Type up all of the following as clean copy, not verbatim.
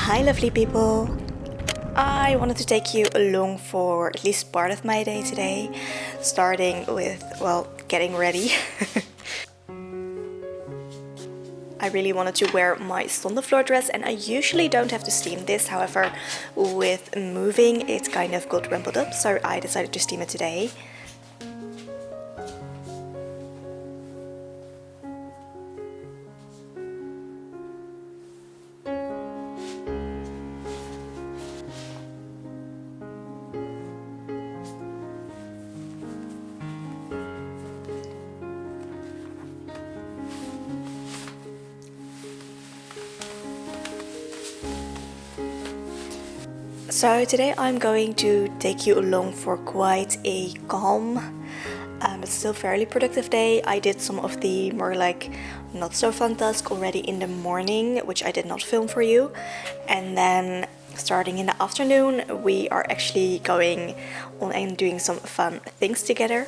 Hi lovely people! I wanted to take you along for at least part of my day today, starting with, well, getting ready. I really wanted to wear my floor dress and I usually don't have to steam this, however with moving it kind of got rumpled up, so I decided to steam it today. So today I'm going to take you along for quite a calm but still fairly productive day. I did some of the more like not so fun tasks already in the morning, which I did not film for you, and then starting in the afternoon we are actually going on and doing some fun things together.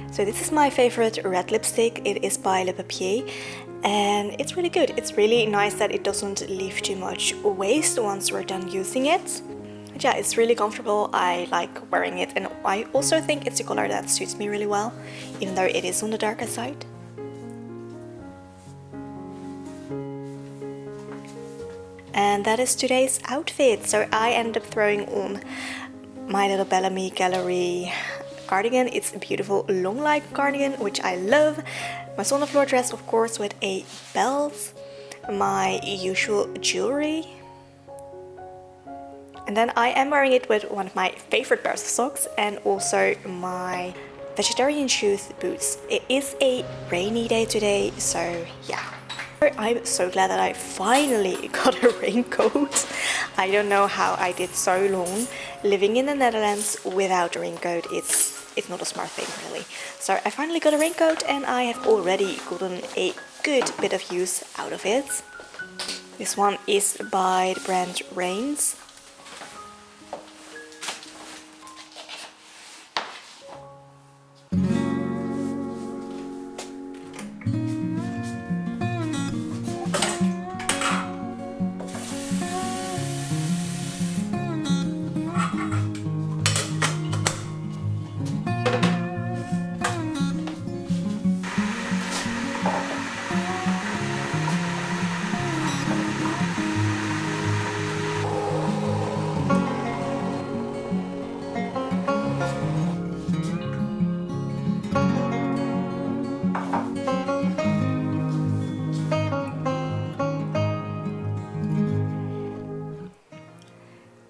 So this is my favorite red lipstick. It is by Le Papier and it's really good. It's really nice that it doesn't leave too much waste once we're done using it. But yeah, it's really comfortable. I like wearing it and I also think it's a color that suits me really well, even though it is on the darker side. And that is today's outfit. So I ended up throwing on my little Bellamy Gallery cardigan. It's a beautiful long leg cardigan, which I love. My floor dress, of course, with a belt, my usual jewelry, and then I am wearing it with one of my favorite pairs of socks and also my vegetarian shoes boots. It is a rainy day today, so yeah. I'm so glad that I finally got a raincoat. I don't know how I did so long living in the Netherlands without a raincoat. It's not a smart thing really. So I finally got a raincoat and I have already gotten a good bit of use out of it. This one is by the brand Rains.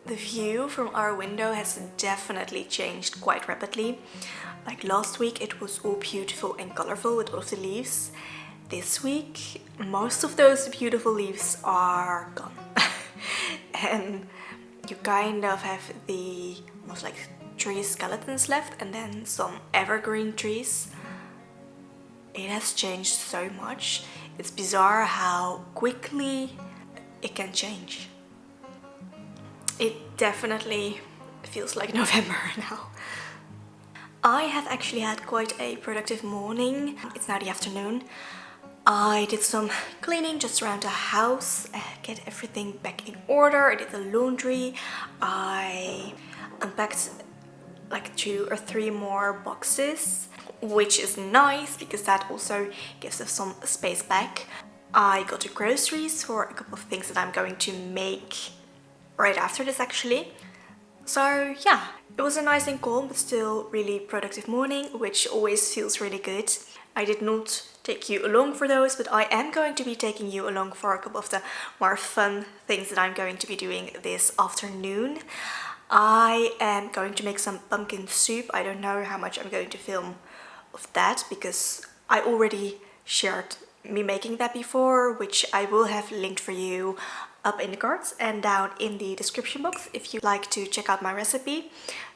The view from our window has definitely changed quite rapidly. Like last week it was all beautiful and colorful with all of the leaves. This week most of those beautiful leaves are gone. And you kind of have the almost like tree skeletons left and then some evergreen trees. It has changed so much. It's bizarre how quickly it can change. It definitely feels like November now. I have actually had quite a productive morning. It's now the afternoon. I did some cleaning just around the house, get everything back in order. I did the laundry. I unpacked like 2 or 3 more boxes, which is nice because that also gives us some space back. I got the groceries for a couple of things that I'm going to make right after this actually. So yeah, it was a nice and calm but still really productive morning, which always feels really good. I did not take you along for those, but I am going to be taking you along for a couple of the more fun things that I'm going to be doing this afternoon. I am going to make some pumpkin soup. I don't know how much I'm going to film of that because I already shared me making that before, which I will have linked for you up in the cards and down in the description box if you'd like to check out my recipe.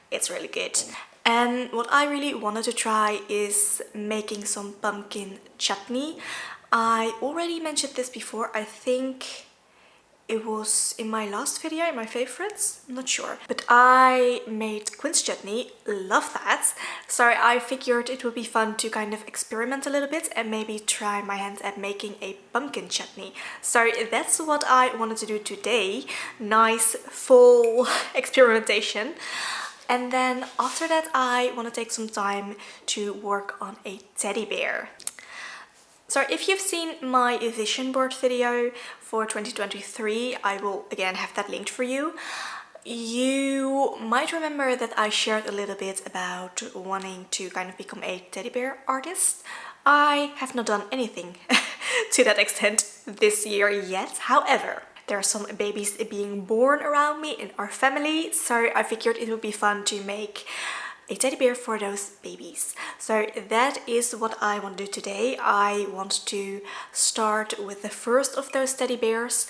It's really good. And what I really wanted to try is making some pumpkin chutney. I already mentioned this before. I think it was in my last video, in my favorites, I'm not sure. But I made quince chutney, love that. So I figured it would be fun to kind of experiment a little bit and maybe try my hand at making a pumpkin chutney. So that's what I wanted to do today. Nice full experimentation. And then after that I want to take some time to work on a teddy bear. So if you've seen my vision board video for 2023, I will again have that linked for you. You might remember that I shared a little bit about wanting to kind of become a teddy bear artist. I have not done anything to that extent this year yet. However, there are some babies being born around me in our family, so I figured it would be fun to make a teddy bear for those babies. So that is what I want to do today. I want to start with the first of those teddy bears,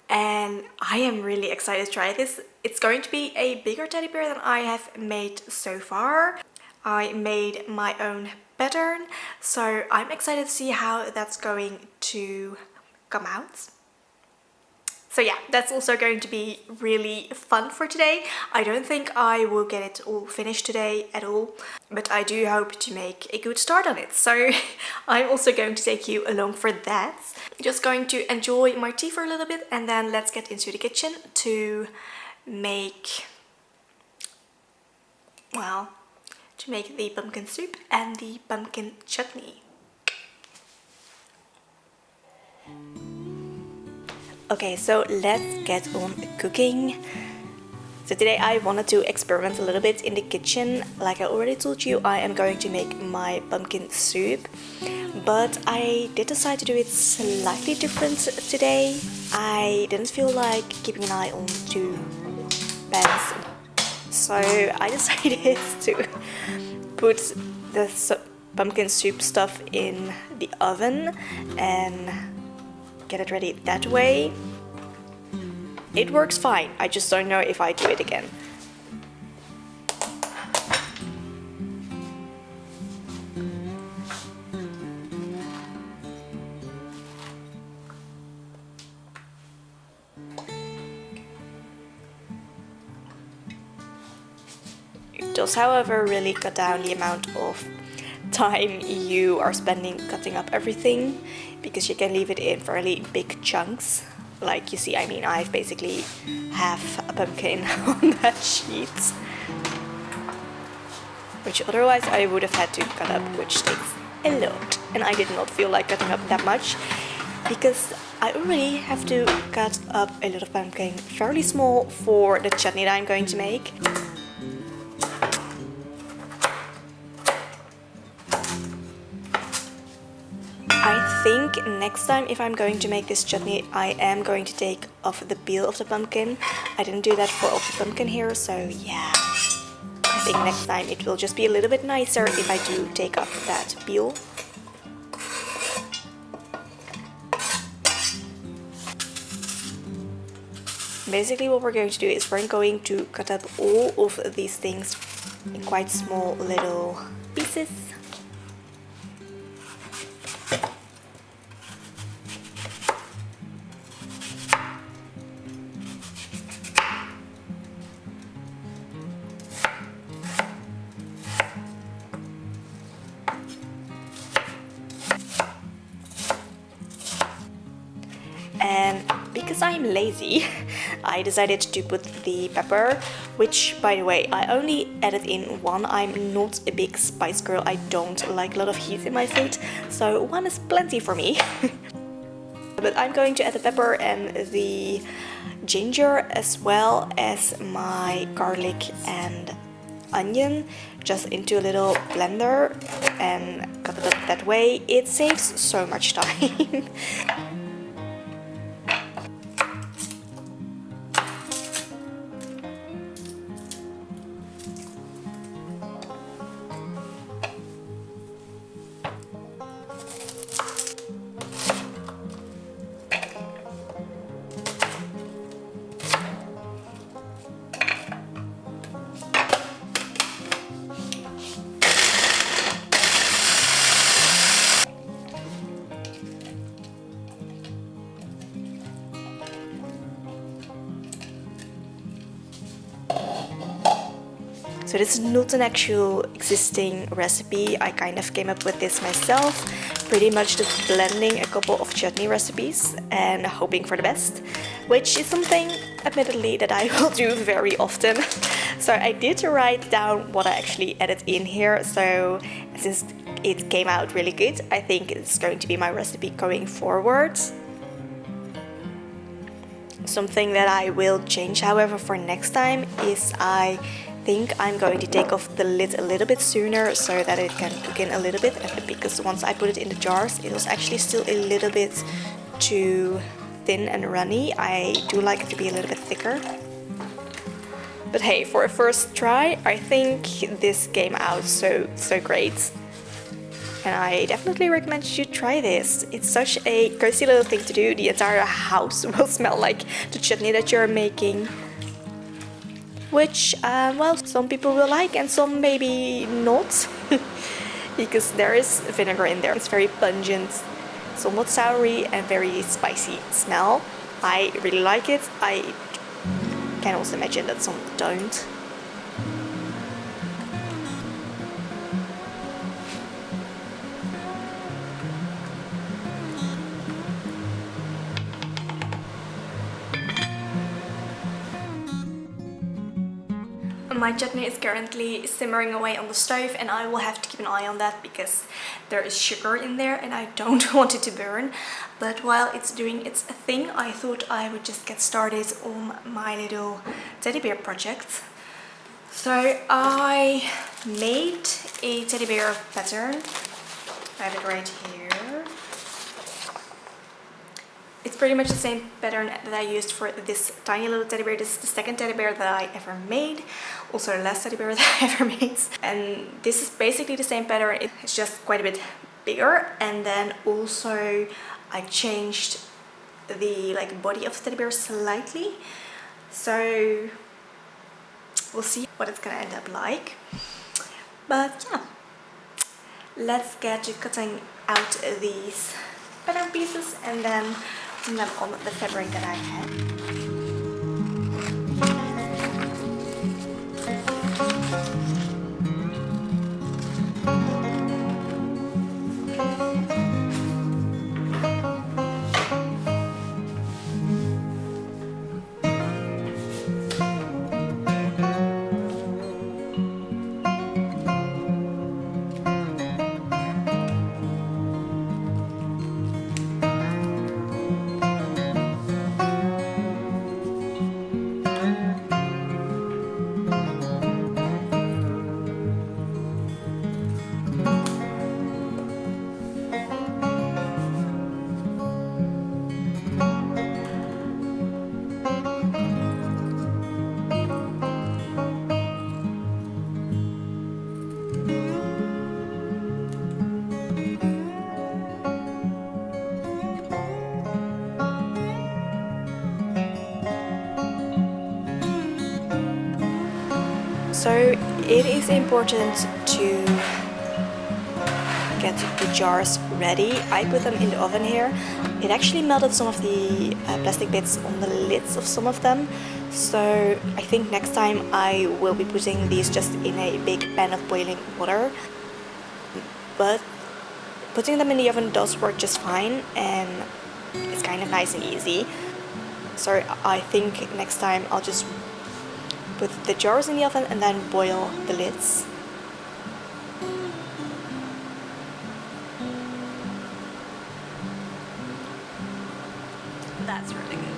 and I am really excited to try this. It's going to be a bigger teddy bear than I have made so far. I made my own pattern, so I'm excited to see how that's going to come out. So yeah, that's also going to be really fun for today. I don't think I will get it all finished today at all, but I do hope to make a good start on it. So I'm also going to take you along for that. Just going to enjoy my tea for a little bit and then let's get into the kitchen to make, well, to make the pumpkin soup and the pumpkin chutney. Okay, so let's get on cooking. So today I wanted to experiment a little bit in the kitchen. Like I already told you, I am going to make my pumpkin soup, but I did decide to do it slightly different today. I didn't feel like keeping an eye on two pans, so I decided to put the pumpkin soup stuff in the oven and get it ready that way. It works fine, I just don't know if I do it again. It does, however, really cut down the amount of time you are spending cutting up everything, because you can leave it in fairly big chunks. Like you see, I mean, I've basically half a pumpkin on that sheet, which otherwise I would have had to cut up, which takes a lot. And I did not feel like cutting up that much, because I already have to cut up a lot of pumpkin fairly small for the chutney that I'm going to make. I think next time if I'm going to make this chutney, I am going to take off the peel of the pumpkin. I didn't do that for all the pumpkin here, so yeah. I think next time it will just be a little bit nicer if I do take off that peel. Basically what we're going to do is we're going to cut up all of these things in quite small little pieces. And because I'm lazy, I decided to put the pepper, which, by the way, I only added in one. I'm not a big spice girl. I don't like a lot of heat in my food, so one is plenty for me. But I'm going to add the pepper and the ginger, as well as my garlic and onion, just into a little blender and cut it up that way. It saves so much time. So this is not an actual existing recipe. I kind of came up with this myself, pretty much just blending a couple of chutney recipes and hoping for the best, which is something, admittedly, that I will do very often. So I did write down what I actually added in here, so since it came out really good, I think it's going to be my recipe going forward. Something that I will change, however, for next time is I think I'm going to take off the lid a little bit sooner so that it can cook in a little bit, because once I put it in the jars it was actually still a little bit too thin and runny. I do like it to be a little bit thicker. But hey, for a first try, I think this came out so great. And I definitely recommend you try this. It's such a cozy little thing to do. The entire house will smell like the chutney that you're making. Which, well, some people will like and some maybe not. Because there is vinegar in there. It's very pungent, somewhat soury and very spicy smell. I really like it. I can also imagine that some don't. My chutney is currently simmering away on the stove, and I will have to keep an eye on that because there is sugar in there and I don't want it to burn. But while it's doing its thing, I thought I would just get started on my little teddy bear project. So I made a teddy bear pattern. I have it right here. It's pretty much the same pattern that I used for this tiny little teddy bear. This is the second teddy bear that I ever made. Also the last teddy bear that I ever made. And this is basically the same pattern. It's just quite a bit bigger. And then also I changed the body of the teddy bear slightly. So we'll see what it's gonna end up like. But yeah, let's get to cutting out these pattern pieces and then putting them on the fabric that I had. So it is important to get the jars ready. I put them in the oven here. It actually melted some of the plastic bits on the lids of some of them. So I think next time I will be putting these just in a big pan of boiling water. But putting them in the oven does work just fine and it's kind of nice and easy. So I think next time I'll just put the jars in the oven and then boil the lids. That's really good.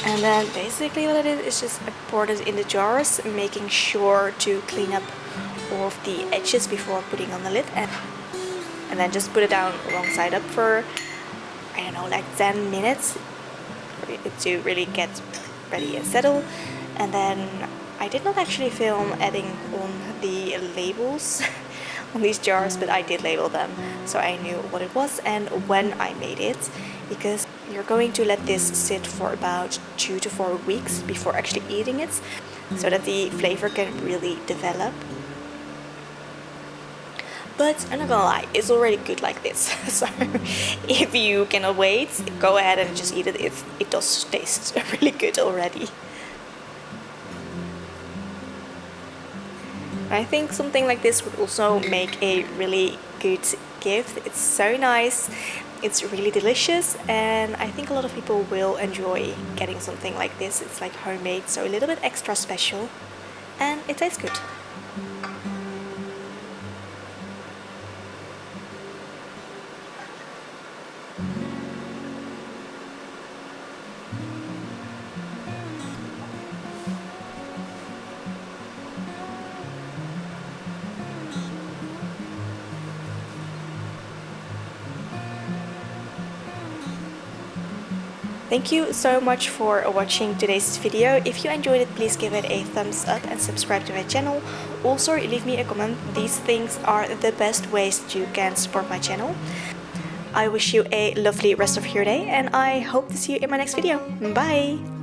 And then basically what I did is just I poured it in the jars, making sure to clean up all of the edges before putting on the lid, and then just put it down wrong side up for, I don't know, like 10 minutes for it to really get ready and settle. And then I did not actually film adding on the labels on these jars, but I did label them so I knew what it was and when I made it, because you're going to let this sit for about 2 to 4 weeks before actually eating it, so that the flavor can really develop. But I'm not gonna lie, it's already good like this. So if you cannot wait, go ahead and just eat it. It does taste really good already. I think something like this would also make a really good gift. It's so nice, it's really delicious, and I think a lot of people will enjoy getting something like this. It's like homemade, so a little bit extra special, and it tastes good. Thank you so much for watching today's video. If you enjoyed it, please give it a thumbs up and subscribe to my channel. Also, leave me a comment. These things are the best ways you can support my channel. I wish you a lovely rest of your day, and I hope to see you in my next video. Bye!